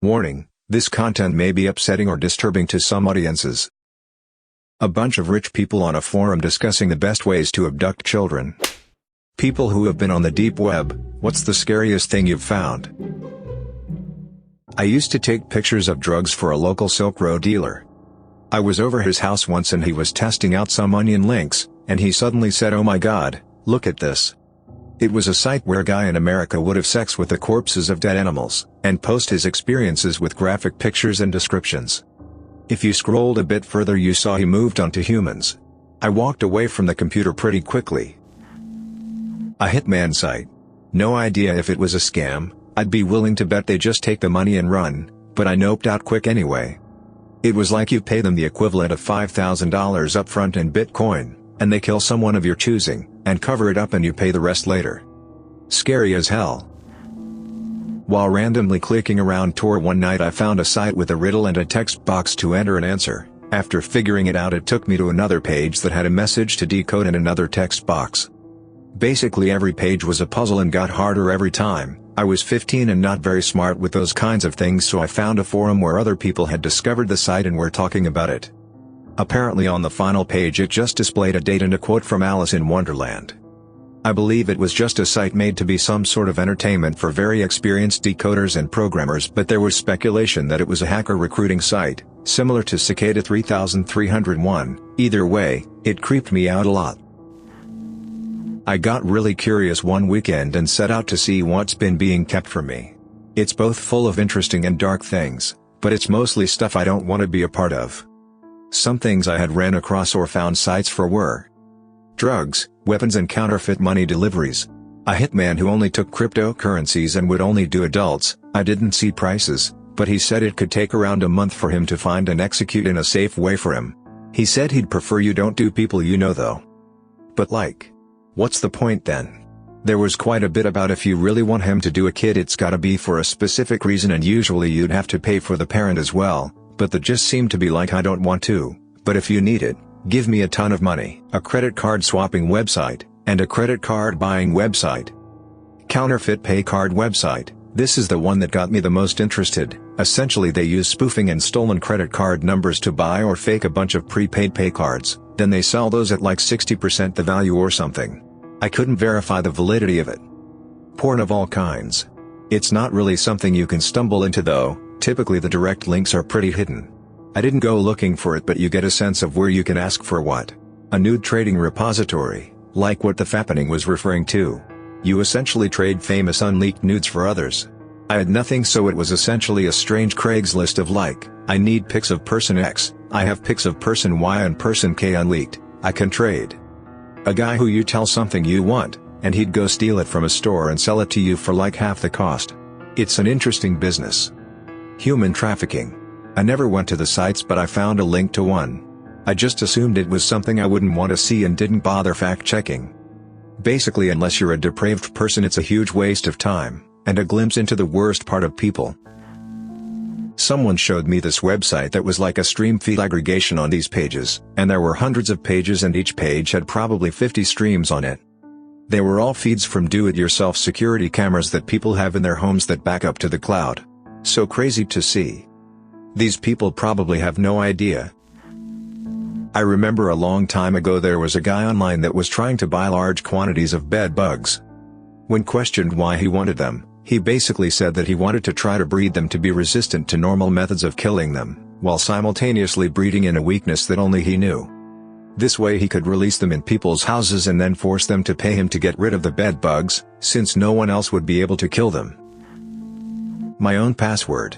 Warning, this content may be upsetting or disturbing to some audiences. A bunch of rich people on a forum discussing the best ways to abduct children. People who have been on the deep web, what's the scariest thing you've found? I used to take pictures of drugs for a local Silk Road dealer. I was over his house once and he was testing out some onion links, and he suddenly said, "Oh my God, look at this." It was a site where a guy in America would have sex with the corpses of dead animals, and post his experiences with graphic pictures and descriptions. If you scrolled a bit further you saw he moved on to humans. I walked away from the computer pretty quickly. A hitman site. No idea if it was a scam. I'd be willing to bet they just take the money and run, but I noped out quick anyway. It was like you pay them the equivalent of $5,000 upfront in Bitcoin, and they kill someone of your choosing, and cover it up and you pay the rest later. Scary as hell. While randomly clicking around Tor one night I found a site with a riddle and a text box to enter an answer. After figuring it out it took me to another page that had a message to decode and another text box. Basically every page was a puzzle and got harder every time. I was 15 and not very smart with those kinds of things, so I found a forum where other people had discovered the site and were talking about it. Apparently on the final page it just displayed a date and a quote from Alice in Wonderland. I believe it was just a site made to be some sort of entertainment for very experienced decoders and programmers, but there was speculation that it was a hacker recruiting site, similar to Cicada 3301. Either way, it creeped me out a lot. I got really curious one weekend and set out to see what's been being kept from me. It's both full of interesting and dark things, but it's mostly stuff I don't want to be a part of. Some things I had ran across or found sites for were drugs, weapons and counterfeit money deliveries. A hitman who only took cryptocurrencies and would only do adults. I didn't see prices, but he said it could take around a month for him to find and execute in a safe way for him. He said he'd prefer you don't do people you know though. But like, what's the point then? There was quite a bit about if you really want him to do a kid it's gotta be for a specific reason and usually you'd have to pay for the parent as well. But the gist seemed to be like, I don't want to, but if you need it, give me a ton of money. A credit card swapping website, and a credit card buying website. Counterfeit pay card website. This is the one that got me the most interested. Essentially they use spoofing and stolen credit card numbers to buy or fake a bunch of prepaid pay cards, then they sell those at like 60% the value or something. I couldn't verify the validity of it. Porn of all kinds. It's not really something you can stumble into though. Typically the direct links are pretty hidden. I didn't go looking for it, but you get a sense of where you can ask for what. A nude trading repository, like what the fappening was referring to. You essentially trade famous unleaked nudes for others. I had nothing, so it was essentially a strange Craigslist of like, I need pics of person X, I have pics of person Y and person K unleaked, I can trade. A guy who you tell something you want, and he'd go steal it from a store and sell it to you for like half the cost. It's an interesting business. Human trafficking. I never went to the sites, but I found a link to one. I just assumed it was something I wouldn't want to see and didn't bother fact-checking. Basically, unless you're a depraved person, it's a huge waste of time, and a glimpse into the worst part of people. Someone showed me this website that was like a stream feed aggregation on these pages, and there were hundreds of pages and each page had probably 50 streams on it. They were all feeds from do-it-yourself security cameras that people have in their homes that back up to the cloud. So crazy to see. These people probably have no idea. I remember a long time ago there was a guy online that was trying to buy large quantities of bed bugs. When questioned why he wanted them, he basically said that he wanted to try to breed them to be resistant to normal methods of killing them, while simultaneously breeding in a weakness that only he knew. This way he could release them in people's houses and then force them to pay him to get rid of the bed bugs, since no one else would be able to kill them. My own password.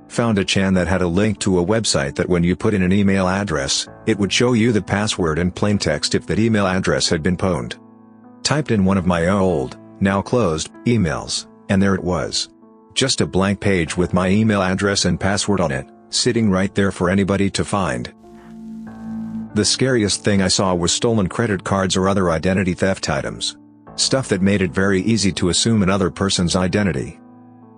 Found a chan that had a link to a website that when you put in an email address, it would show you the password in plain text if that email address had been pwned. Typed in one of my old, now closed, emails, and there it was. Just a blank page with my email address and password on it, sitting right there for anybody to find. The scariest thing I saw was stolen credit cards or other identity theft items. Stuff that made it very easy to assume another person's identity.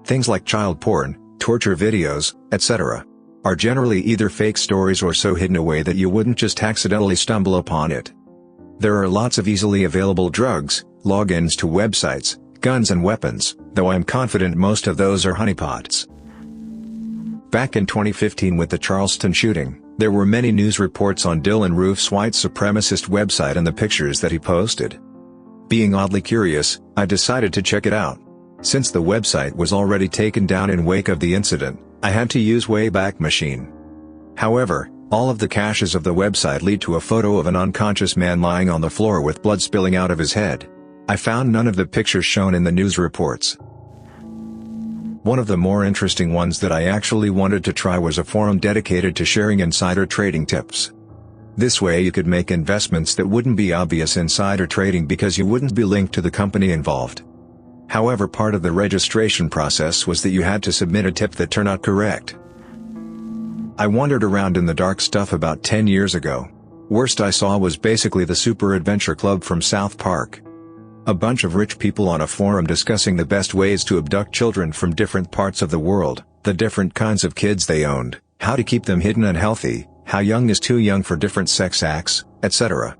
Things like child porn, torture videos, etc. are generally either fake stories or so hidden away that you wouldn't just accidentally stumble upon it. There are lots of easily available drugs, logins to websites, guns and weapons, though I'm confident most of those are honeypots. Back in 2015 with the Charleston shooting, there were many news reports on Dylan Roof's white supremacist website and the pictures that he posted. Being oddly curious, I decided to check it out. Since the website was already taken down in wake of the incident, I had to use Wayback Machine. However, all of the caches of the website lead to a photo of an unconscious man lying on the floor with blood spilling out of his head. I found none of the pictures shown in the news reports. One of the more interesting ones that I actually wanted to try was a forum dedicated to sharing insider trading tips. This way you could make investments that wouldn't be obvious insider trading because you wouldn't be linked to the company involved. However, part of the registration process was that you had to submit a tip that turned out correct. I wandered around in the dark stuff about 10 years ago. Worst I saw was basically the Super Adventure Club from South Park. A bunch of rich people on a forum discussing the best ways to abduct children from different parts of the world, the different kinds of kids they owned, how to keep them hidden and healthy, how young is too young for different sex acts, etc.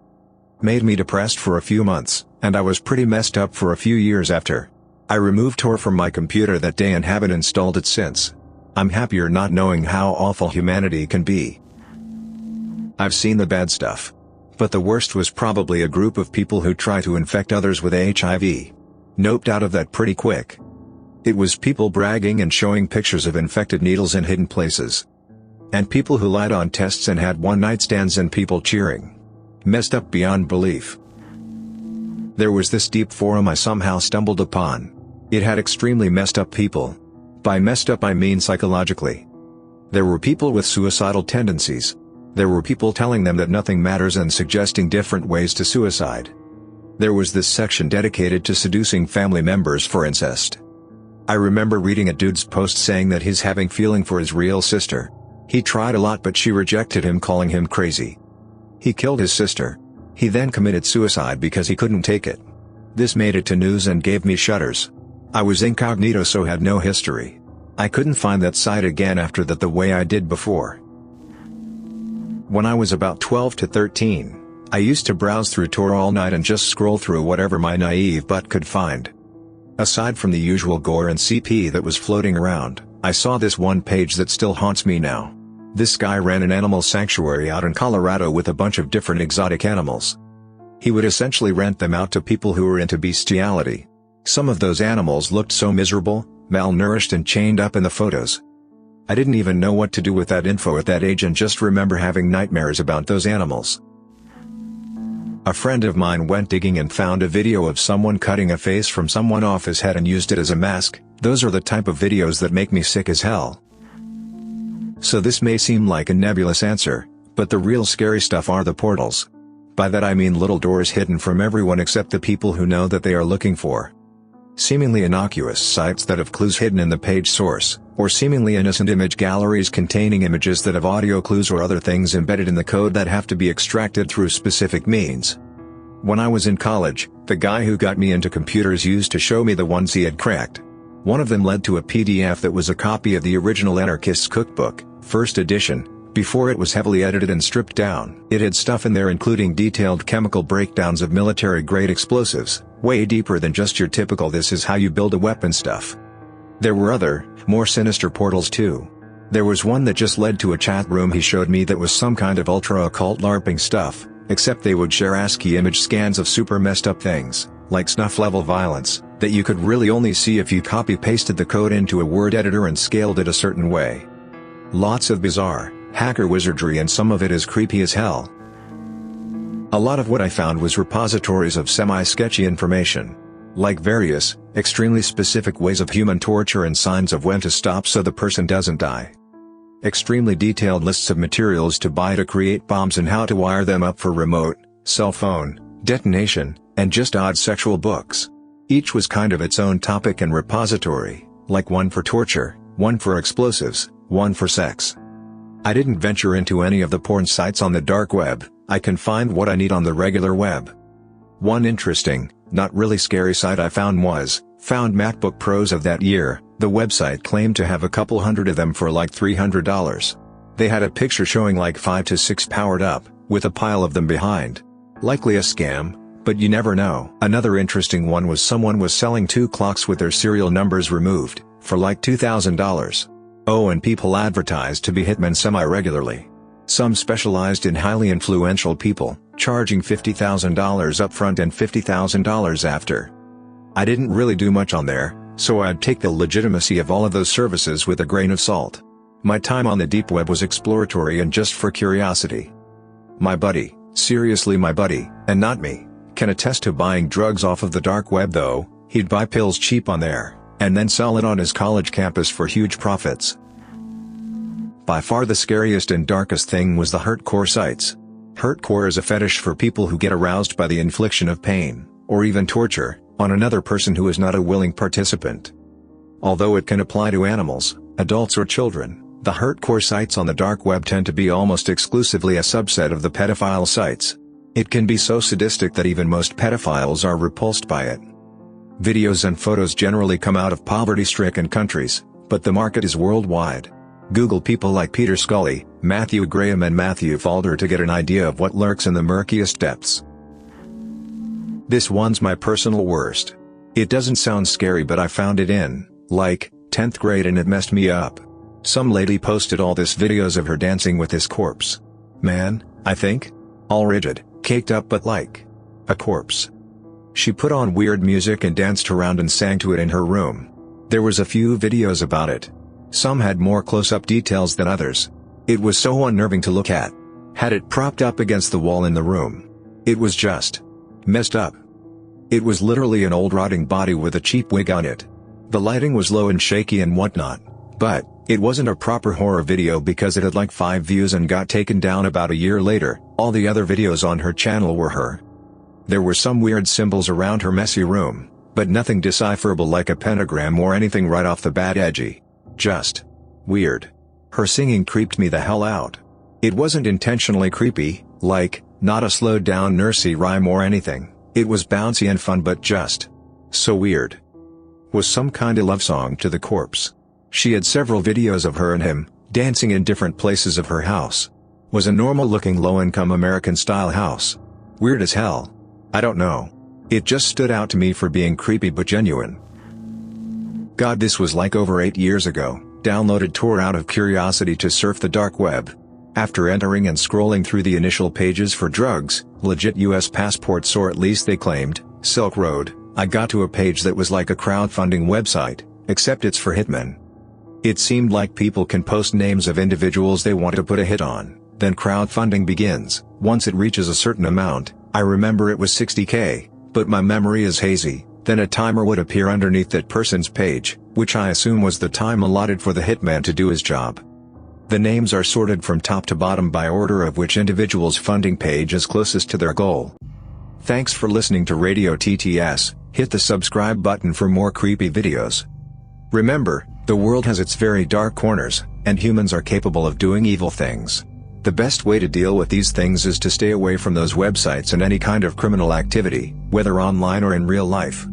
Made me depressed for a few months, and I was pretty messed up for a few years after. I removed Tor from my computer that day and haven't installed it since. I'm happier not knowing how awful humanity can be. I've seen the bad stuff. But the worst was probably a group of people who try to infect others with HIV. Noped out of that pretty quick. It was people bragging and showing pictures of infected needles in hidden places. And people who lied on tests and had one-night stands and people cheering. Messed up beyond belief. There was this deep forum I somehow stumbled upon. It had extremely messed up people. By messed up I mean psychologically. There were people with suicidal tendencies. There were people telling them that nothing matters and suggesting different ways to suicide. There was this section dedicated to seducing family members for incest. I remember reading a dude's post saying that he's having feeling for his real sister. He tried a lot but she rejected him, calling him crazy. He killed his sister. He then committed suicide because he couldn't take it. This made it to news and gave me shudders. I was incognito so had no history. I couldn't find that site again after that the way I did before. When I was about 12 to 13, I used to browse through Tor all night and just scroll through whatever my naive butt could find. Aside from the usual gore and CP that was floating around, I saw this one page that still haunts me now. This guy ran an animal sanctuary out in Colorado with a bunch of different exotic animals. He would essentially rent them out to people who were into bestiality. Some of those animals looked so miserable, malnourished and chained up in the photos. I didn't even know what to do with that info at that age and just remember having nightmares about those animals. A friend of mine went digging and found a video of someone cutting a face from someone off his head and used it as a mask. Those are the type of videos that make me sick as hell. So this may seem like a nebulous answer, but the real scary stuff are the portals. By that I mean little doors hidden from everyone except the people who know that they are looking for. Seemingly innocuous sites that have clues hidden in the page source, or seemingly innocent image galleries containing images that have audio clues or other things embedded in the code that have to be extracted through specific means. When I was in college, the guy who got me into computers used to show me the ones he had cracked. One of them led to a PDF that was a copy of the original Anarchist's Cookbook, first edition, before it was heavily edited and stripped down. It had stuff in there including detailed chemical breakdowns of military-grade explosives, way deeper than just your typical "this is how you build a weapon" stuff. There were other, more sinister portals too. There was one that just led to a chat room he showed me that was some kind of ultra-occult LARPing stuff, except they would share ASCII image scans of super messed up things, like snuff-level violence, that you could really only see if you copy-pasted the code into a word editor and scaled it a certain way. Lots of bizarre, hacker wizardry and some of it is creepy as hell. A lot of what I found was repositories of semi-sketchy information. Like various, extremely specific ways of human torture and signs of when to stop so the person doesn't die. Extremely detailed lists of materials to buy to create bombs and how to wire them up for remote, cell phone, detonation, and just odd sexual books. Each was kind of its own topic and repository, like one for torture, one for explosives, one for sex. I didn't venture into any of the porn sites on the dark web. I can find what I need on the regular web. One interesting, not really scary site I found was Found MacBook Pros of that year. The website claimed to have a couple hundred of them for like $300. They had a picture showing like 5 to 6 powered up, with a pile of them behind. Likely a scam, but you never know. Another interesting one was someone was selling 2 clocks with their serial numbers removed, for like $2,000. Oh, and people advertised to be hitmen semi-regularly. Some specialized in highly influential people, charging $50,000 upfront and $50,000 after. I didn't really do much on there, so I'd take the legitimacy of all of those services with a grain of salt. My time on the deep web was exploratory and just for curiosity. My buddy, seriously my buddy, and not me, can attest to buying drugs off of the dark web though. He'd buy pills cheap on there, and then sell it on his college campus for huge profits. By far the scariest and darkest thing was the hurtcore sites. Hurtcore is a fetish for people who get aroused by the infliction of pain, or even torture, on another person who is not a willing participant. Although it can apply to animals, adults or children, the hurtcore sites on the dark web tend to be almost exclusively a subset of the pedophile sites. It can be so sadistic that even most pedophiles are repulsed by it. Videos and photos generally come out of poverty-stricken countries, but the market is worldwide. Google people like Peter Scully, Matthew Graham and Matthew Falder to get an idea of what lurks in the murkiest depths. This one's my personal worst. It doesn't sound scary, but I found it in, like, 10th grade and it messed me up. Some lady posted all this videos of her dancing with his corpse. Man, I think? All rigid, caked up but like a corpse. She put on weird music and danced around and sang to it in her room. There was a few videos about it. Some had more close-up details than others. It was so unnerving to look at. Had it propped up against the wall in the room. It was just messed up. It was literally an old rotting body with a cheap wig on it. The lighting was low and shaky and whatnot, but it wasn't a proper horror video because it had like 5 views and got taken down about a year later. All the other videos on her channel were her. There were some weird symbols around her messy room, but nothing decipherable like a pentagram or anything right off the bat edgy. Just weird. Her singing creeped me the hell out. It wasn't intentionally creepy, like, not a slowed down nursery rhyme or anything. It was bouncy and fun but just so weird. Was some kinda love song to the corpse. She had several videos of her and him, dancing in different places of her house. Was a normal looking low-income American style house. Weird as hell. I don't know. It just stood out to me for being creepy but genuine. God, this was like over 8 years ago. Downloaded Tor out of curiosity to surf the dark web. After entering and scrolling through the initial pages for drugs, legit US passports or at least they claimed, Silk Road, I got to a page that was like a crowdfunding website, except it's for hitmen. It seemed like people can post names of individuals they want to put a hit on, then crowdfunding begins. Once it reaches a certain amount, I remember it was $60K, but my memory is hazy. Then a timer would appear underneath that person's page, which I assume was the time allotted for the hitman to do his job. The names are sorted from top to bottom by order of which individual's funding page is closest to their goal. Thanks for listening to Radio TTS. Hit the subscribe button for more creepy videos. Remember, the world has its very dark corners, and humans are capable of doing evil things. The best way to deal with these things is to stay away from those websites and any kind of criminal activity, whether online or in real life.